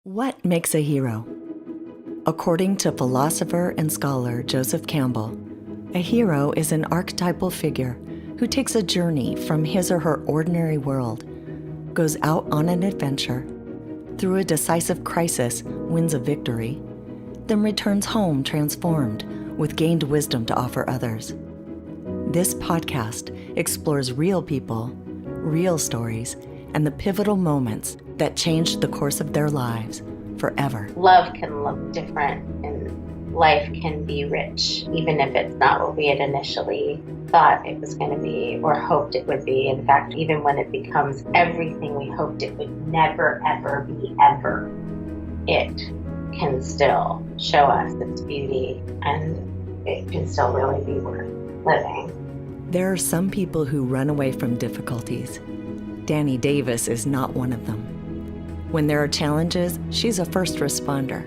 What makes a hero? According to philosopher and scholar Joseph Campbell, a hero is an archetypal figure who takes a journey from his or her ordinary world, goes out on an adventure, through a decisive crisis wins a victory, then returns home transformed with gained wisdom to offer others. This podcast explores real people, real stories, and the pivotal moments that changed the course of their lives forever. Love can look different and life can be rich, even if it's not what we had initially thought it was going to be or hoped it would be. In fact, even when it becomes everything we hoped it would never, ever be, ever, it can still show us its beauty and it can still really be worth living. There are some people who run away from difficulties. Dani Davis is not one of them. When there are challenges, she's a first responder.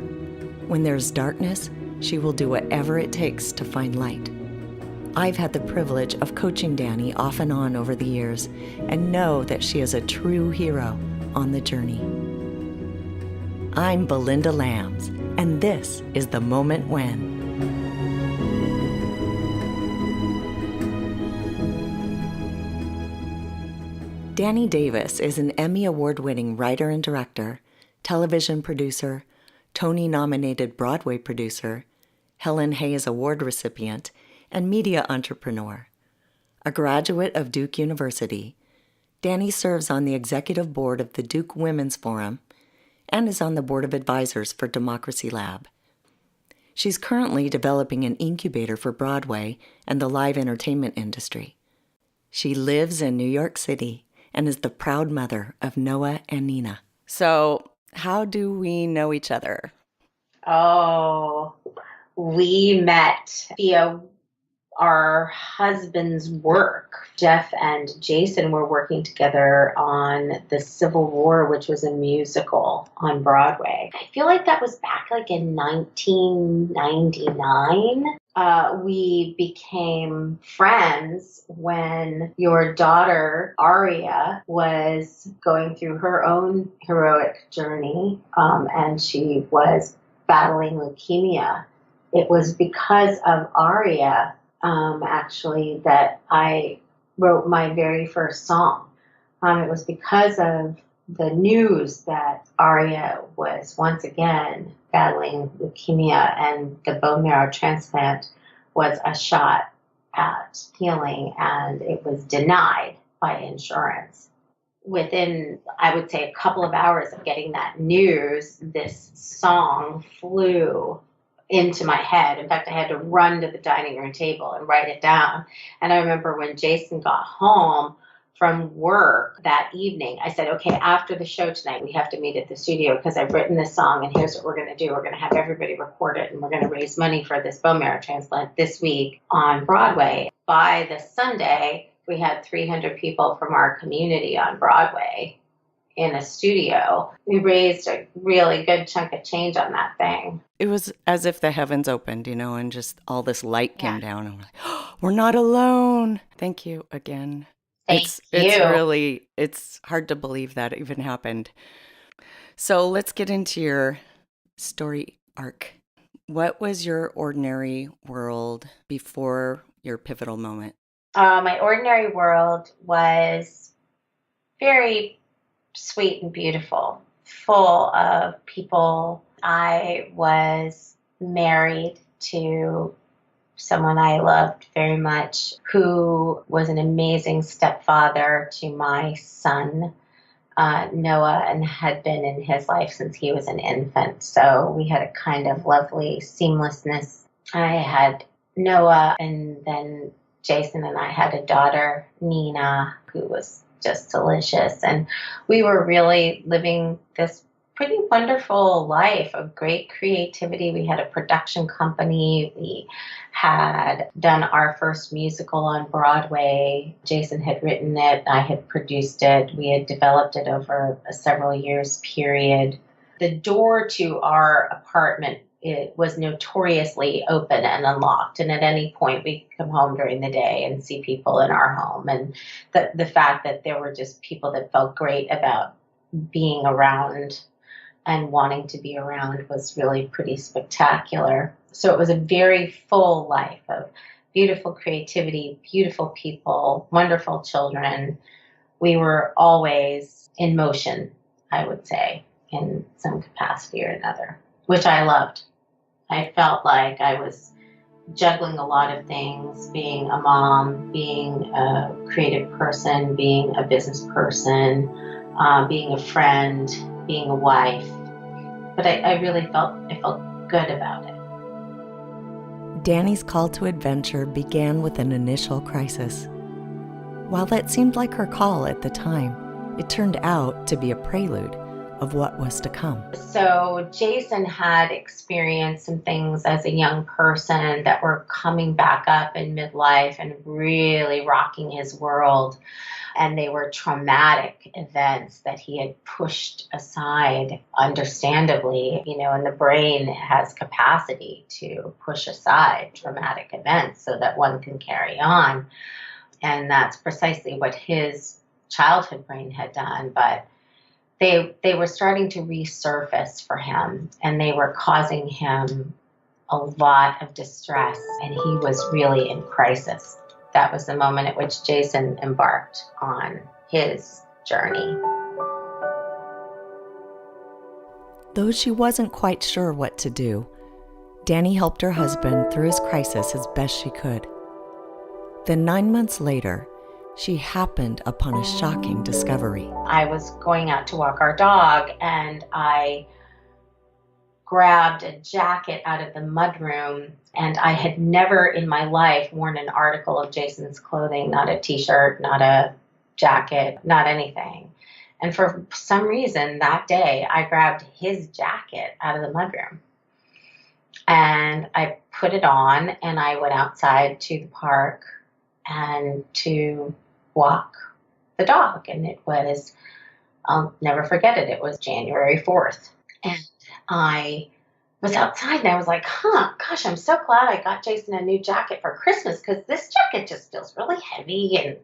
When there's darkness, she will do whatever it takes to find light. I've had the privilege of coaching Dani off and on over the years and know that she is a true hero on the journey. I'm Belinda Lambs, and this is The Moment When. Dani Davis is an Emmy Award-winning writer and director, television producer, Tony-nominated Broadway producer, Helen Hayes Award recipient, and media entrepreneur. A graduate of Duke University, Dani serves on the executive board of the Duke Women's Forum and is on the board of advisors for Democracy Lab. She's currently developing an incubator for Broadway and the live entertainment industry. She lives in New York City and is the proud mother of Noah and Nina. So, how do we know each other? Oh, we met via our husband's work. Jeff and Jason were working together on The Civil War, which was a musical on Broadway. I feel like that was back like in 1999. We became friends when your daughter, Aria, was going through her own heroic journey, and she was battling leukemia. It was because of Aria, actually, that I wrote my very first song. It was because of the news that Aria was once again battling leukemia and the bone marrow transplant was a shot at healing, and it was denied by insurance. Within, I would say, a couple of hours of getting that news, this song flew into my head. In fact, I had to run to the dining room table and write it down. And I remember when Jason got home from work that evening, I said, okay, after the show tonight, we have to meet at the studio because I've written this song and here's what we're going to do. We're going to have everybody record it and we're going to raise money for this bone marrow transplant this week on Broadway. By the Sunday, we had 300 people from our community on Broadway in a studio. We raised a really good chunk of change on that thing. It was as if the heavens opened, and just all this light came down and we're like, oh, we're not alone. Thank you again. It's hard to believe that even happened. So let's get into your story arc. What was your ordinary world before your pivotal moment? My ordinary world was very sweet and beautiful, full of people. I was married to someone I loved very much, who was an amazing stepfather to my son, Noah, and had been in his life since he was an infant. So we had a kind of lovely seamlessness. I had Noah, and then Jason and I had a daughter, Nina, who was just delicious. And we were really living this pretty wonderful life of great creativity. We had a production company. We had done our first musical on Broadway. Jason had written it. I had produced it. We had developed it over a several years period. The door to our apartment, it was notoriously open and unlocked. And at any point we could come home during the day and see people in our home. And the fact that there were just people that felt great about being around and wanting to be around was really pretty spectacular. So it was a very full life of beautiful creativity, beautiful people, wonderful children. We were always in motion, I would say, in some capacity or another, which I loved. I felt like I was juggling a lot of things, being a mom, being a creative person, being a business person, being a friend, being a wife. But I felt good about it. Dani's call to adventure began with an initial crisis. While that seemed like her call at the time, it turned out to be a prelude of what was to come. So Jason had experienced some things as a young person that were coming back up in midlife and really rocking his world. And they were traumatic events that he had pushed aside, understandably, and the brain has capacity to push aside traumatic events so that one can carry on. And that's precisely what his childhood brain had done. But they were starting to resurface for him, and they were causing him a lot of distress, and he was really in crisis. That was the moment at which Jason embarked on his journey. Though she wasn't quite sure what to do, Dani helped her husband through his crisis as best she could. Then 9 months later, she happened upon a shocking discovery. I was going out to walk our dog, and I grabbed a jacket out of the mudroom, and I had never in my life worn an article of Jason's clothing, not a t-shirt, not a jacket, not anything. And for some reason that day, I grabbed his jacket out of the mudroom. And I put it on, and I went outside to the park and to walk the dog. And it was, I'll never forget it, it was January 4th. And I was outside, and I was like, gosh, I'm so glad I got Jason a new jacket for Christmas, because this jacket just feels really heavy and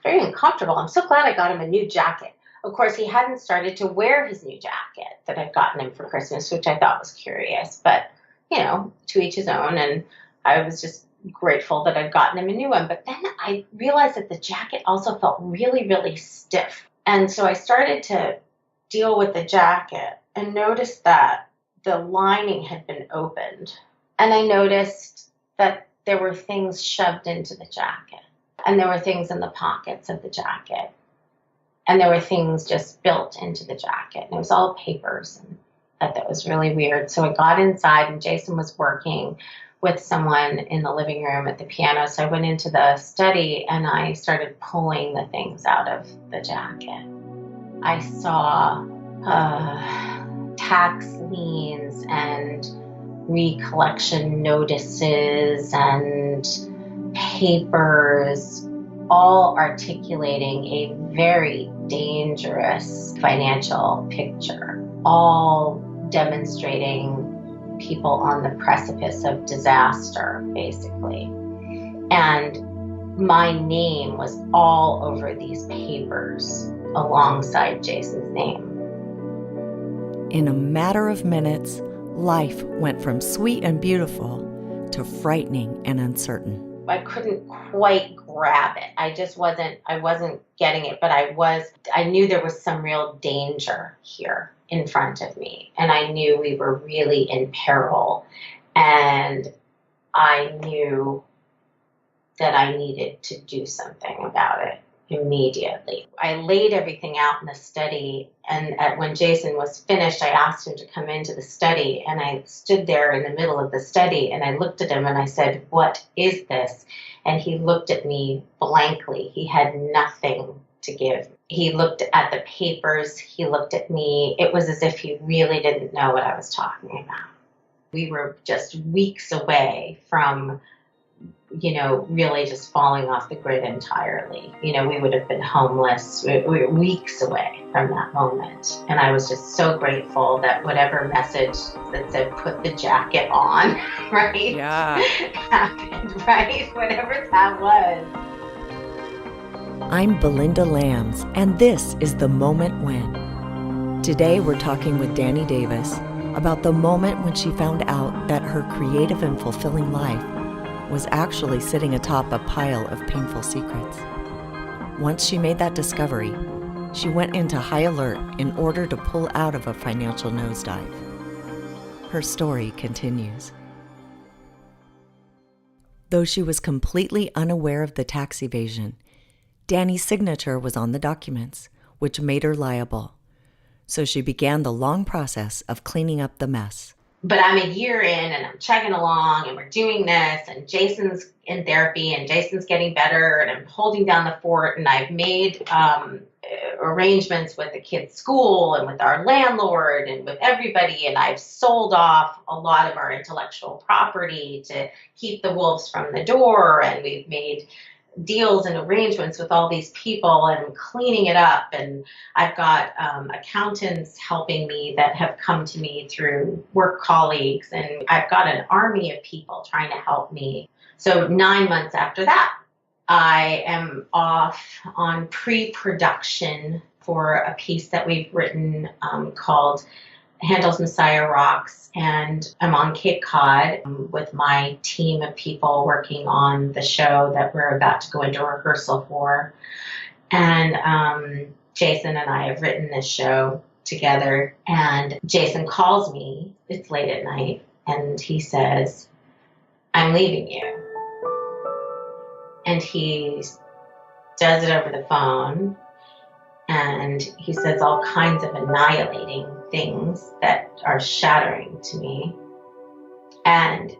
very uncomfortable. I'm so glad I got him a new jacket. Of course, he hadn't started to wear his new jacket that I'd gotten him for Christmas, which I thought was curious, but, to each his own. And I was just grateful that I'd gotten him a new one. But then I realized that the jacket also felt really, really stiff. And so I started to deal with the jacket and noticed that the lining had been opened. And I noticed that there were things shoved into the jacket. And there were things in the pockets of the jacket. And there were things just built into the jacket. And it was all papers. And that was really weird. So I got inside, and Jason was working with someone in the living room at the piano. So I went into the study, and I started pulling the things out of the jacket. I saw tax liens and recollection notices and papers, all articulating a very dangerous financial picture, all demonstrating people on the precipice of disaster, basically. And my name was all over these papers alongside Jason's name. In a matter of minutes, life went from sweet and beautiful to frightening and uncertain. I couldn't quite grab it. I wasn't getting it, but I knew there was some real danger here in front of me. And I knew we were really in peril. And I knew that I needed to do something about it immediately. I laid everything out in the study, and when Jason was finished, I asked him to come into the study, and I stood there in the middle of the study, and I looked at him and I said, "What is this?" And he looked at me blankly. He had nothing to give. He looked at the papers. He looked at me. It was as if he really didn't know what I was talking about. We were just weeks away from really just falling off the grid entirely. We would have been homeless. We were weeks away from that moment. And I was just so grateful that whatever message that said, put the jacket on, right? Yeah. Happened, right? Whatever that was. I'm Belinda Lambs, and this is The Moment When. Today, we're talking with Dani Davis about the moment when she found out that her creative and fulfilling life was actually sitting atop a pile of painful secrets. Once she made that discovery, she went into high alert in order to pull out of a financial nosedive. Her story continues. Though she was completely unaware of the tax evasion, Dani's signature was on the documents, which made her liable. So she began the long process of cleaning up the mess. But I'm a year in and I'm chugging along and we're doing this and Jason's in therapy and Jason's getting better and I'm holding down the fort and I've made arrangements with the kids' school and with our landlord and with everybody, and I've sold off a lot of our intellectual property to keep the wolves from the door, and we've made deals and arrangements with all these people and cleaning it up, and I've got accountants helping me that have come to me through work colleagues, and I've got an army of people trying to help me. So 9 months after that, I am off on pre-production for a piece that we've written called Handel's Messiah Rocks, and I'm on Cape Cod with my team of people working on the show that we're about to go into rehearsal for. And Jason and I have written this show together, and Jason calls me, it's late at night, and he says, "I'm leaving you." And he does it over the phone, and he says all kinds of annihilating things that are shattering to me. And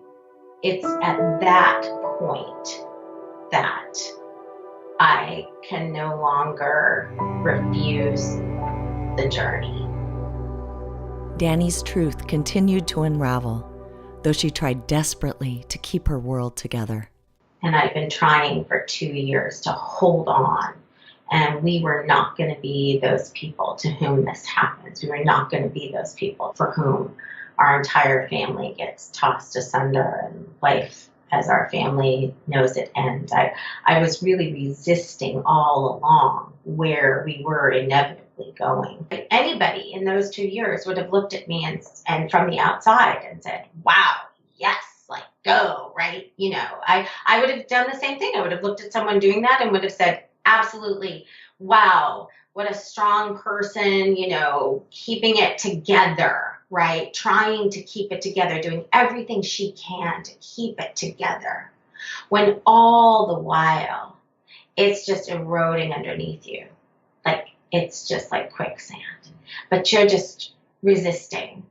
it's at that point that I can no longer refuse the journey. Dani's truth continued to unravel, though she tried desperately to keep her world together. And I've been trying for 2 years to hold on. And we were not going to be those people to whom this happens. We were not going to be those people for whom our entire family gets tossed asunder and life as our family knows it ends. I was really resisting all along where we were inevitably going. Anybody in those 2 years would have looked at me and from the outside and said, "Wow, yes, like go," right? You know, I would have done the same thing. I would have looked at someone doing that and would have said, "Absolutely. Wow. What a strong person, you know, keeping it together," right? Trying to keep it together, doing everything she can to keep it together. When all the while, it's just eroding underneath you. Like, it's just like quicksand. But you're just resisting.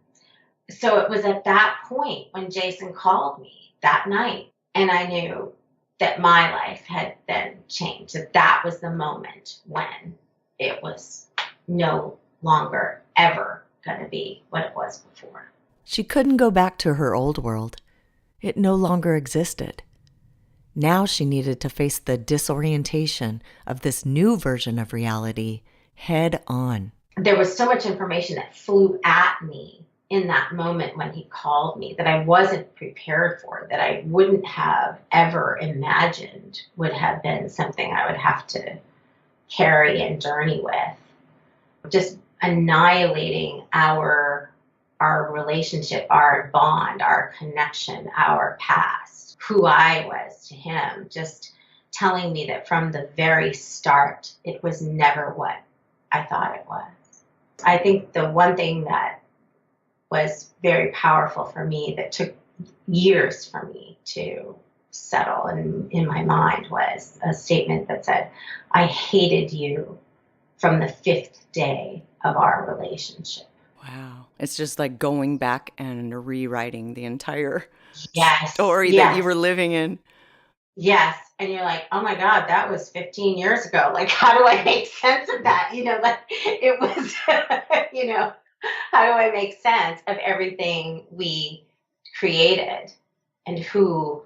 So it was at that point when Jason called me that night, and I knew that my life had then changed, that was the moment when it was no longer ever going to be what it was before. She couldn't go back to her old world. It no longer existed. Now she needed to face the disorientation of this new version of reality head on. There was so much information that flew at me in that moment when he called me that I wasn't prepared for, that I wouldn't have ever imagined would have been something I would have to carry and journey with. Just annihilating our relationship, our bond, our connection, our past, who I was to him, just telling me that from the very start, it was never what I thought it was. I think the one thing that was very powerful for me that took years for me to settle in my mind was a statement that said, "I hated you from the 5th day of our relationship." Wow. It's just like going back and rewriting the entire story that you were living in. Yes. And you're like, oh my God, that was 15 years ago. Like, how do I make sense of that? You know, like it was, you know, how do I make sense of everything we created and who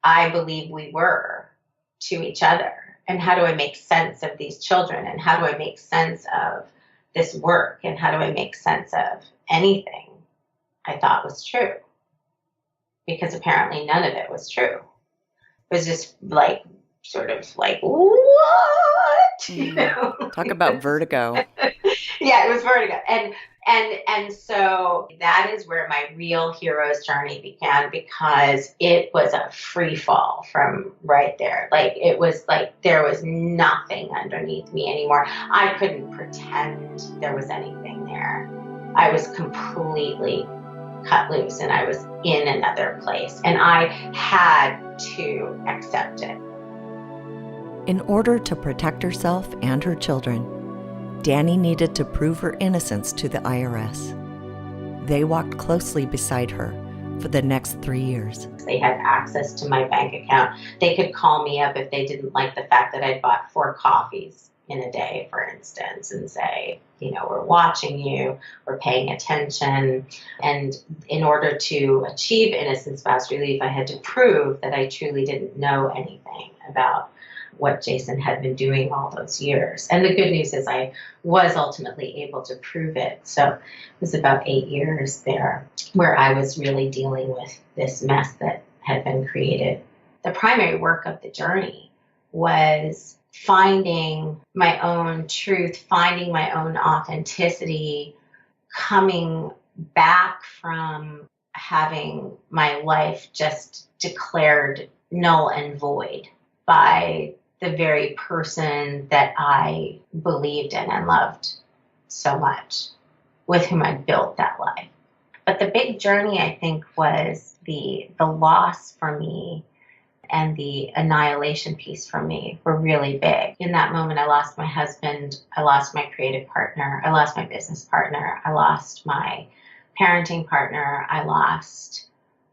I believe we were to each other? And how do I make sense of these children? And how do I make sense of this work? And how do I make sense of anything I thought was true? Because apparently none of it was true. It was just like, sort of like, what? You know? Talk about vertigo. Yeah, it was vertigo. And so that is where my real hero's journey began, because it was a free fall from right there. Like, it was like there was nothing underneath me anymore. I couldn't pretend there was anything there. I was completely cut loose, and I was in another place, and I had to accept it. In order to protect herself and her children, Dani needed to prove her innocence to the IRS. They walked closely beside her for the next 3 years. They had access to my bank account. They could call me up if they didn't like the fact that I bought 4 coffees in a day, for instance, and say, we're watching you, we're paying attention. And in order to achieve innocence fast relief, I had to prove that I truly didn't know anything about what Jason had been doing all those years. And the good news is I was ultimately able to prove it. So it was about 8 years there where I was really dealing with this mess that had been created. The primary work of the journey was finding my own truth, finding my own authenticity, coming back from having my life just declared null and void by the very person that I believed in and loved so much, with whom I built that life. But the big journey, I think, was the loss for me and the annihilation piece for me were really big. In that moment, I lost my husband, I lost my creative partner, I lost my business partner, I lost my parenting partner, I lost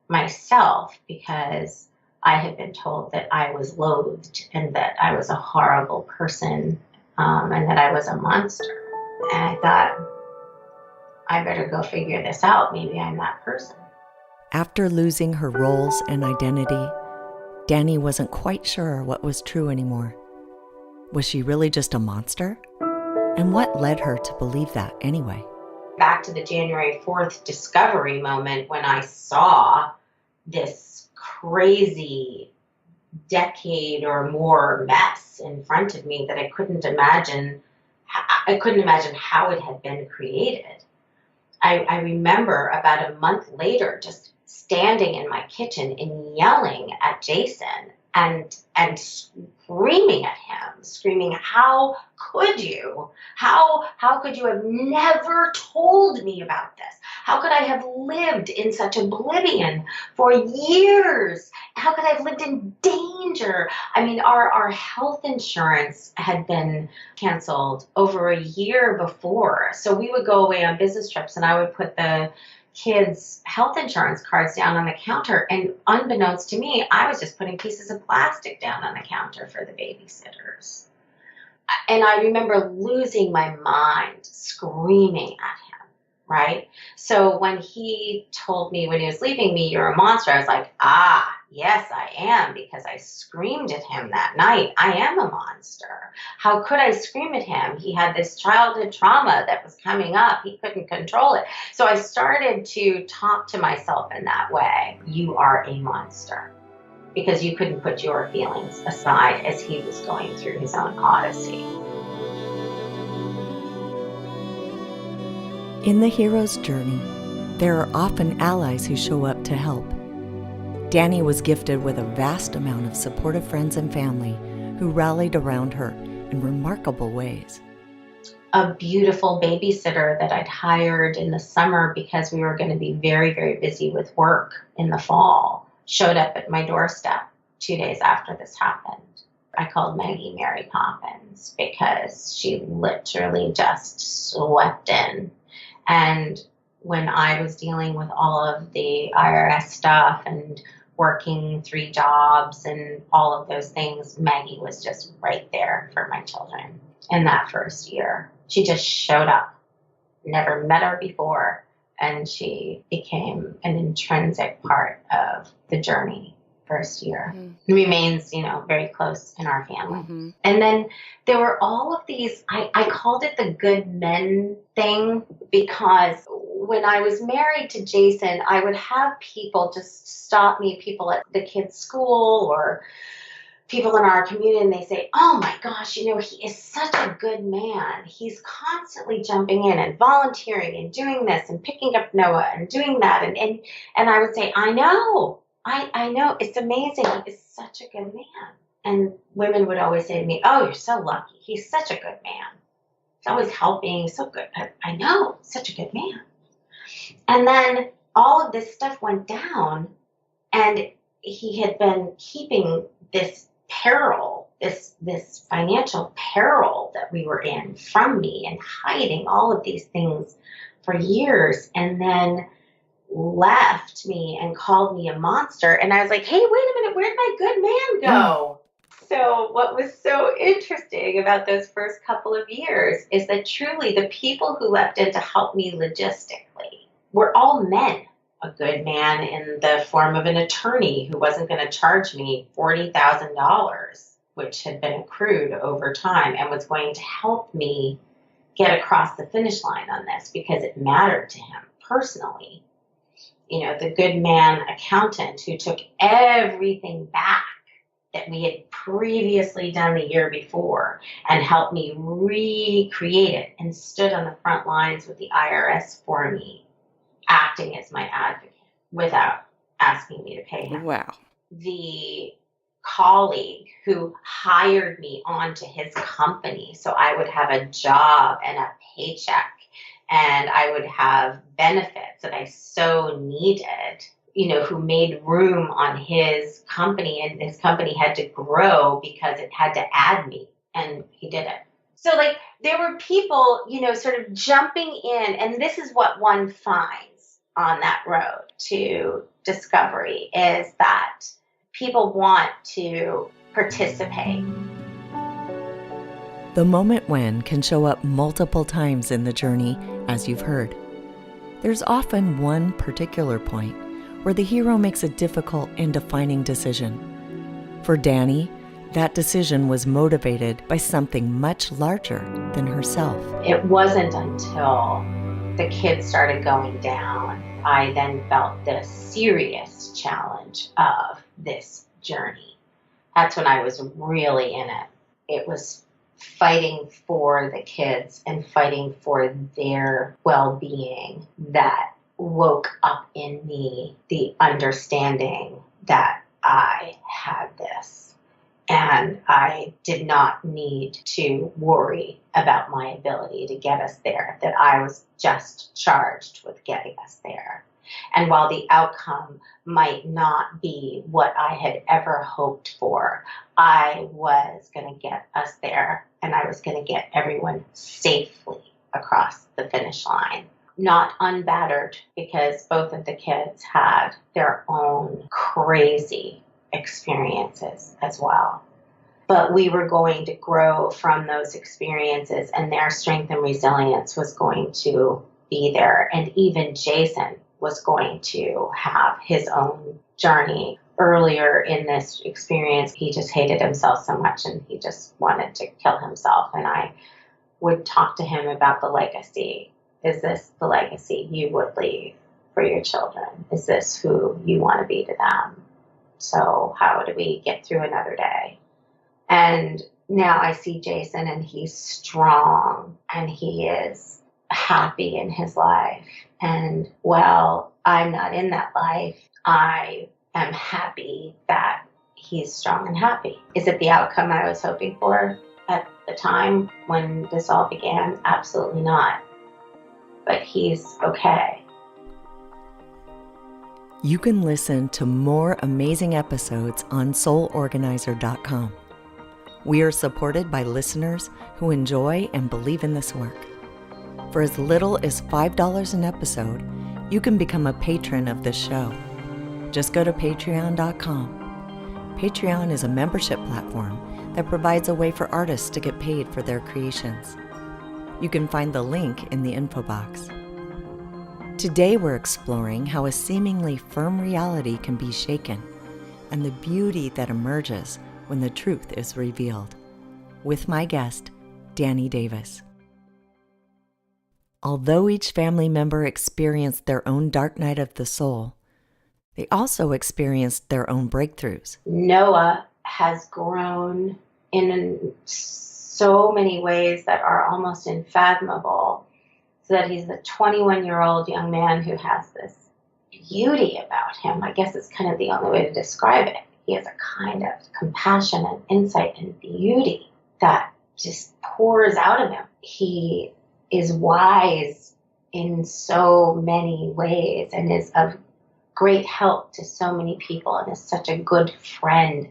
myself, because I had been told that I was loathed and that I was a horrible person, and that I was a monster. And I thought, I better go figure this out. Maybe I'm that person. After losing her roles and identity, Dani wasn't quite sure what was true anymore. Was she really just a monster? And what led her to believe that anyway? Back to the January 4th discovery moment, when I saw this crazy decade or more mess in front of me that I couldn't imagine how it had been created. I remember about a month later just standing in my kitchen and yelling at Jason and screaming at him, screaming, how could you? How could you have never told me about this? How could I have lived in such oblivion for years? How could I have lived in danger? I mean, our health insurance had been canceled over a year before. So we would go away on business trips, and I would put the kids' health insurance cards down on the counter, and unbeknownst to me, I was just putting pieces of plastic down on the counter for the babysitters. And I remember losing my mind, screaming at him, right? So when he told me when he was leaving me, you're a monster, I was like, yes, I am, because I screamed at him that night. I am a monster. How could I scream at him? He had this childhood trauma that was coming up. He couldn't control it. So I started to talk to myself in that way. You are a monster, because you couldn't put your feelings aside as he was going through his own odyssey. In the hero's journey, there are often allies who show up to help. Dani was gifted with a vast amount of supportive friends and family who rallied around her in remarkable ways. A beautiful babysitter that I'd hired in the summer because we were going to be very, very busy with work in the fall showed up at my doorstep 2 days after this happened. I called Maggie Mary Poppins because she literally just swept in. And when I was dealing with all of the IRS stuff and working 3 jobs and all of those things, Maggie was just right there for my children in that first year. She just showed up. Never met her before, and she became an intrinsic part of the journey first year. Mm-hmm. Remains, very close in our family. Mm-hmm. And then there were all of these, I called it the good men thing, because when I was married to Jason, I would have people just stop me, people at the kids' school or people in our community, and they say, oh my gosh, he is such a good man. He's constantly jumping in and volunteering and doing this and picking up Noah and doing that. And I would say, I know, it's amazing. He is such a good man. And women would always say to me, oh, you're so lucky. He's such a good man. He's always helping. He's so good. I know, such a good man. And then all of this stuff went down, and he had been keeping this peril, this financial peril that we were in from me, and hiding all of these things for years, and then left me and called me a monster. And I was like, hey, wait a minute, where'd my good man go? So what was so interesting about those first couple of years is that truly the people who leapt in to help me logistically were all men. A good man in the form of an attorney who wasn't going to charge me $40,000, which had been accrued over time, and was going to help me get across the finish line on this because it mattered to him personally. The good man accountant who took everything back that we had previously done the year before and helped me recreate it, and stood on the front lines with the IRS for me, acting as my advocate without asking me to pay him. Wow. The colleague who hired me onto his company so I would have a job and a paycheck, and I would have benefits that I so needed, who made room on his company, and his company had to grow because it had to add me, and he did it. So there were people, sort of jumping in, and this is what one finds on that road to discovery, is that people want to participate. The moment when can show up multiple times in the journey, as you've heard. There's often one particular point where the hero makes a difficult and defining decision. For Dani, that decision was motivated by something much larger than herself. It wasn't until the kids started going down, I then felt the serious challenge of this journey. That's when I was really in it. It was fighting for the kids and fighting for their well-being that woke up in me the understanding that I had this, and I did not need to worry about my ability to get us there, that I was just charged with getting us there. And while the outcome might not be what I had ever hoped for, I was going to get us there, and I was going to get everyone safely across the finish line. Not unbattered, because both of the kids had their own crazy experiences as well. But we were going to grow from those experiences, and their strength and resilience was going to be there. And even Jason was going to have his own journey. Earlier in this experience, he just hated himself so much, and he just wanted to kill himself. And I would talk to him about the legacy. Is this the legacy you would leave for your children? Is this who you want to be to them? So how do we get through another day? And now I see Jason, and he's strong, and he is happy in his life. And while I'm not in that life, I am happy that he's strong and happy. Is it the outcome I was hoping for at the time when this all began? Absolutely not. But he's okay. You can listen to more amazing episodes on soulorganizer.com. We are supported by listeners who enjoy and believe in this work. For as little as $5 an episode, you can become a patron of this show. Just go to patreon.com. Patreon is a membership platform that provides a way for artists to get paid for their creations. You can find the link in the info box. Today we're exploring how a seemingly firm reality can be shaken, and the beauty that emerges when the truth is revealed. With my guest, Dani Davis. Although each family member experienced their own dark night of the soul, they also experienced their own breakthroughs. Noah has grown in so many ways that are almost unfathomable, so that he's a 21-year-old young man who has this beauty about him. I guess it's kind of the only way to describe it. He has a kind of compassion and insight and beauty that just pours out of him. He is wise in so many ways and is of great help to so many people and is such a good friend.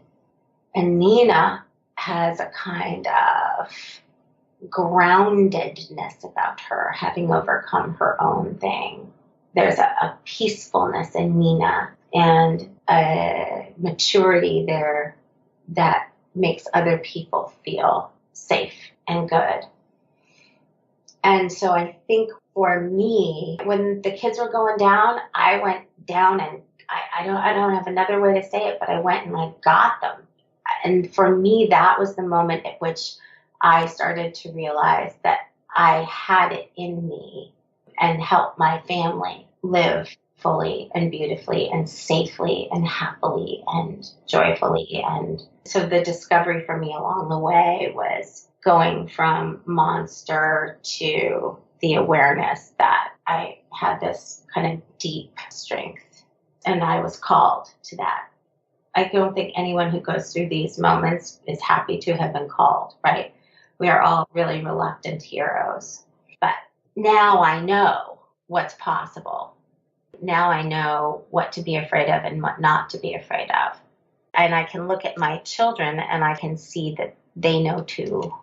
And Nina has a kind of groundedness about her, having overcome her own thing. There's a peacefulness in Nina and a maturity there that makes other people feel safe and good. And so I think for me, when the kids were going down, I went down and I don't have another way to say it, but I went and I got them. And for me, that was the moment at which I started to realize that I had it in me and help my family live fully and beautifully and safely and happily and joyfully. And so the discovery for me along the way was going from monster to the awareness that I had this kind of deep strength, and I was called to that. I don't think anyone who goes through these moments is happy to have been called, right? We are all really reluctant heroes. But now I know what's possible. Now I know what to be afraid of and what not to be afraid of. And I can look at my children and I can see that they know too.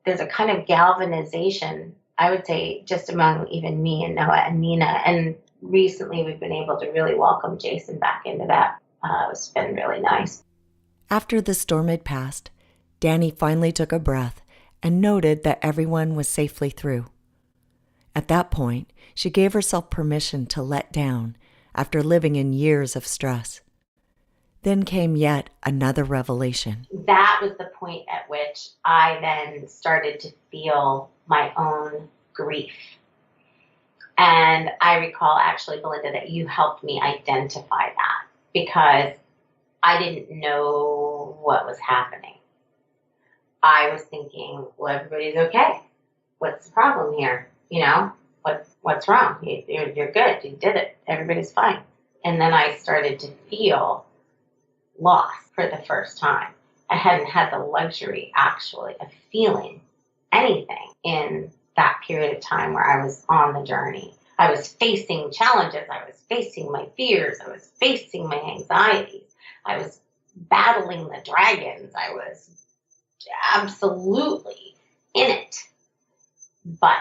There's a kind of galvanization, I would say, just among even me and Noah and Nina. And recently we've been able to really welcome Jason back into that. It's been really nice. After the storm had passed, Dani finally took a breath and noted that everyone was safely through. At that point, she gave herself permission to let down after living in years of stress. Then came yet another revelation. That was the point at which I then started to feel my own grief. And I recall actually, Belinda, that you helped me identify that because I didn't know what was happening. I was thinking, well, everybody's okay. What's the problem here? You know, what's wrong? You're good. You did it. Everybody's fine. And then I started to feel lost for the first time. I hadn't had the luxury, actually, of feeling anything in that period of time where I was on the journey. I was facing challenges. I was facing my fears. I was facing my anxieties. I was battling the dragons. I was absolutely in it. But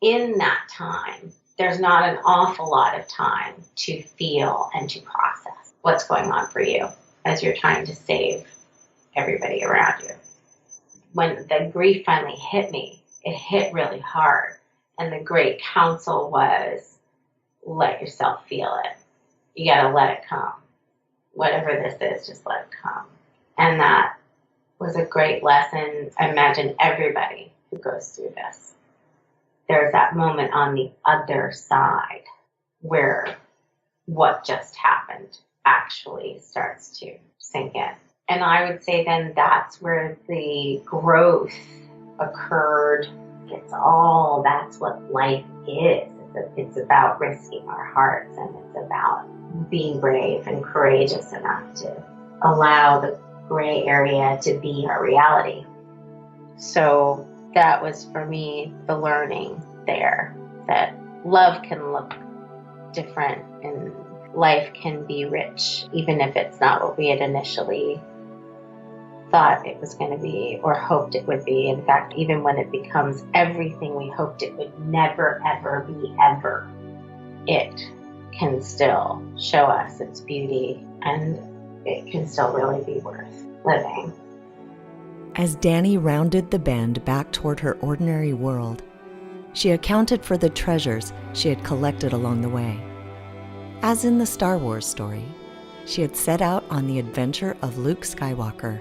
in that time, there's not an awful lot of time to feel and to process what's going on for you as you're trying to save everybody around you. When the grief finally hit me, it hit really hard. And the great counsel was, let yourself feel it. You got to let it come. Whatever this is, just let it come. And that was a great lesson. I imagine everybody who goes through this, there's that moment on the other side where what just happened actually starts to sink in. And I would say then that's where the growth occurred. That's what life is. It's about risking our hearts, and it's about being brave and courageous enough to allow the gray area to be our reality. So that was for me the learning there, that love can look different and life can be rich, even if it's not what we had initially thought it was going to be or hoped it would be. In fact, even when it becomes everything we hoped it would never, ever be ever, it can still show us its beauty, and it can still really be worth living. As Dani rounded the bend back toward her ordinary world, she accounted for the treasures she had collected along the way. As in the Star Wars story, she had set out on the adventure of Luke Skywalker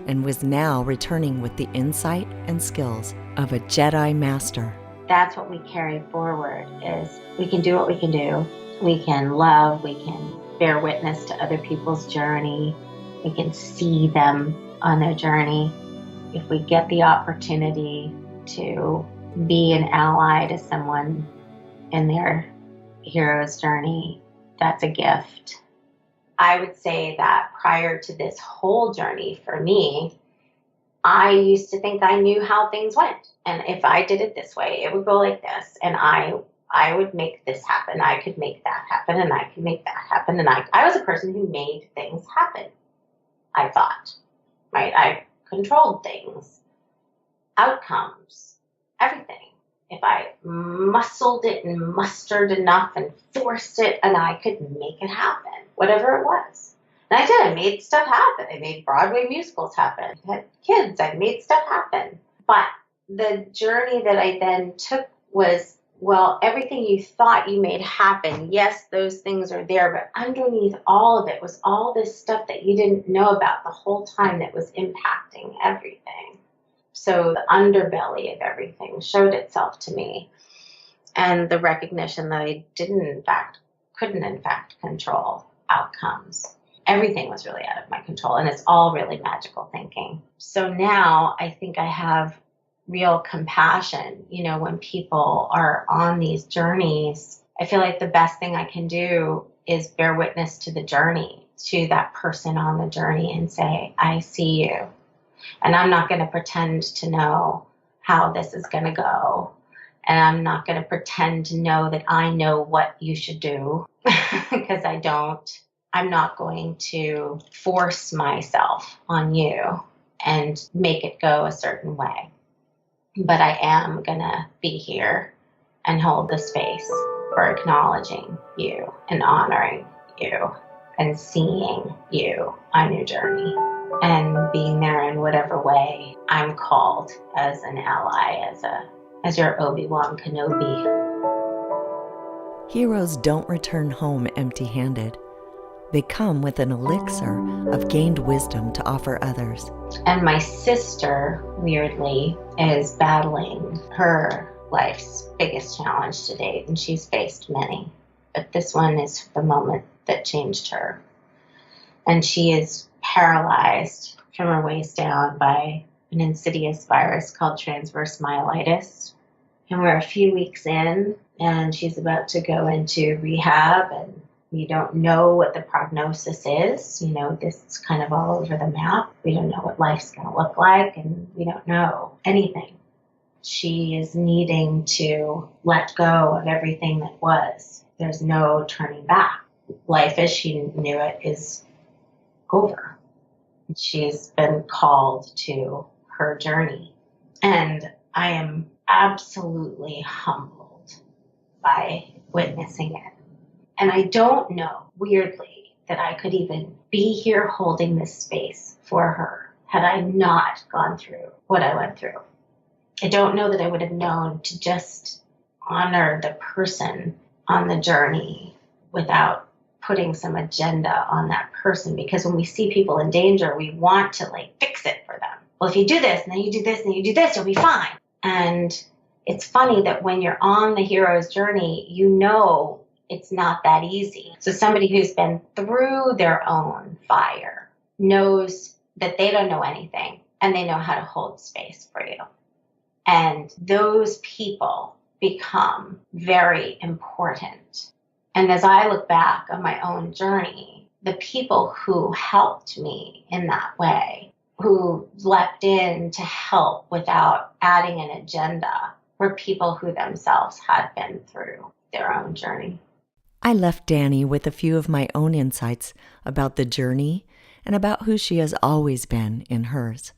and was now returning with the insight and skills of a Jedi Master. That's what we carry forward, is we can do what we can do. We can love, we can bear witness to other people's journey, We can see them on their journey. If we get the opportunity to be an ally to someone in their hero's journey, that's a gift. I would say that prior to this whole journey for me, I used to think I knew how things went. And if I did it this way, it would go like this. And I would make this happen. I could make that happen, and I could make that happen. And I was a person who made things happen, I thought, right? I controlled things, outcomes, everything. If I muscled it and mustered enough and forced it, and I could make it happen, whatever it was. And I did. I made stuff happen. I made Broadway musicals happen. I had kids. I made stuff happen. But the journey that I then took was, well, everything you thought you made happen, yes, those things are there, but underneath all of it was all this stuff that you didn't know about the whole time that was impacting everything. So the underbelly of everything showed itself to me, and the recognition that I couldn't in fact control outcomes. Everything was really out of my control, and it's all really magical thinking. So now I think I have real compassion. When people are on these journeys, I feel like the best thing I can do is bear witness to the journey, to that person on the journey, and say, I see you. And I'm not going to pretend to know how this is going to go. And I'm not going to pretend to know that I know what you should do, because I don't. I'm not going to force myself on you and make it go a certain way. But I am going to be here and hold the space for acknowledging you and honoring you and seeing you on your journey and being there in whatever way I'm called as an ally, as your Obi-Wan Kenobi. Heroes don't return home empty-handed. They come with an elixir of gained wisdom to offer others. And my sister, weirdly, is battling her life's biggest challenge to date, and she's faced many. But this one is the moment that changed her. And she is paralyzed from her waist down by an insidious virus called transverse myelitis. And we're a few weeks in, and she's about to go into rehab, and we don't know what the prognosis is. This is kind of all over the map. We don't know what life's going to look like, and we don't know anything. She is needing to let go of everything that was. There's no turning back. Life as she knew it is over. She's been called to her journey. And I am absolutely humbled by witnessing it. And I don't know, weirdly, that I could even be here holding this space for her had I not gone through what I went through. I don't know that I would have known to just honor the person on the journey without putting some agenda on that person. Because when we see people in danger, we want to fix it for them. Well, if you do this, and then you do this, and then you do this, you'll be fine. And it's funny that when you're on the hero's journey, it's not that easy. So somebody who's been through their own fire knows that they don't know anything, and they know how to hold space for you. And those people become very important. And as I look back on my own journey, the people who helped me in that way, who leapt in to help without adding an agenda, were people who themselves had been through their own journey. I left Dani with a few of my own insights about the journey and about who she has always been in hers.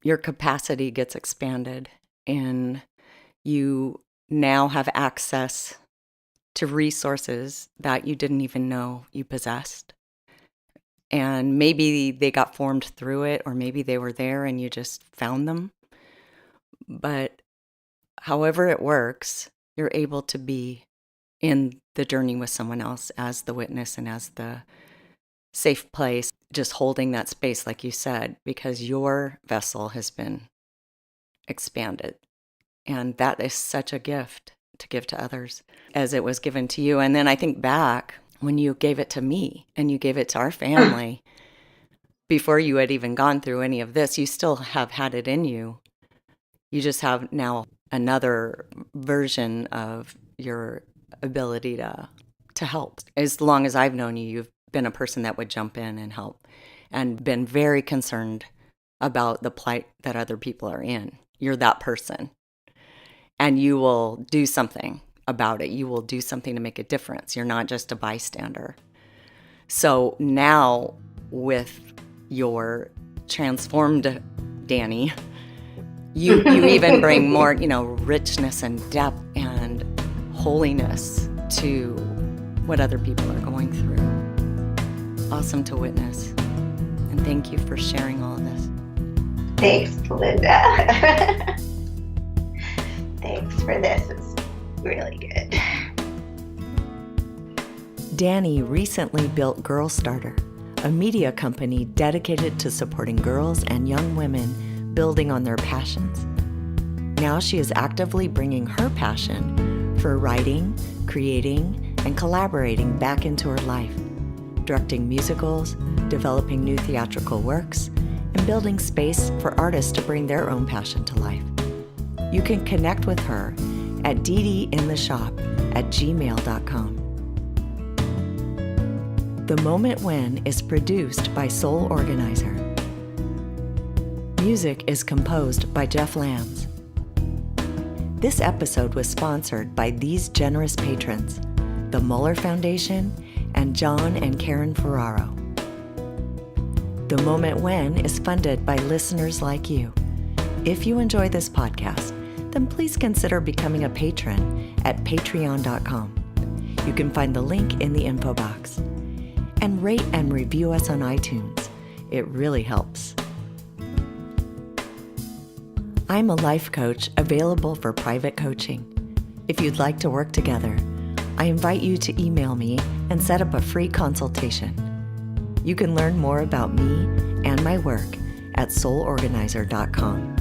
Your capacity gets expanded, and you now have access to resources that you didn't even know you possessed. And maybe they got formed through it, or maybe they were there and you just found them. But however it works, you're able to be in the journey with someone else as the witness and as the safe place, just holding that space, like you said, because your vessel has been expanded. And that is such a gift to give to others as it was given to you. And then I think back when you gave it to me and you gave it to our family, before you had even gone through any of this, you still have had it in you. You just have now another version of your ability to help. As long as I've known you, you've been a person that would jump in and help and been very concerned about the plight that other people are in. You're that person. And you will do something about it. You will do something to make a difference. You're not just a bystander. So now with your transformed Dani, you even bring more, richness and depth and holiness to what other people are going through. Awesome to witness. And thank you for sharing all of this. Thanks, Belinda. Thanks for this. It's really good. Dani recently built Girl Starter, a media company dedicated to supporting girls and young women building on their passions. Now she is actively bringing her passion for writing, creating, and collaborating back into her life, directing musicals, developing new theatrical works, and building space for artists to bring their own passion to life. You can connect with her at ddintheshop@gmail.com. The Moment When is produced by Soul Organizer. Music is composed by Jeff Lambs. This episode was sponsored by these generous patrons, the Muller Foundation and John and Karen Ferraro. The Moment When is funded by listeners like you. If you enjoy this podcast, then please consider becoming a patron at patreon.com. You can find the link in the info box. And rate and review us on iTunes. It really helps. I'm a life coach available for private coaching. If you'd like to work together, I invite you to email me and set up a free consultation. You can learn more about me and my work at soulorganizer.com.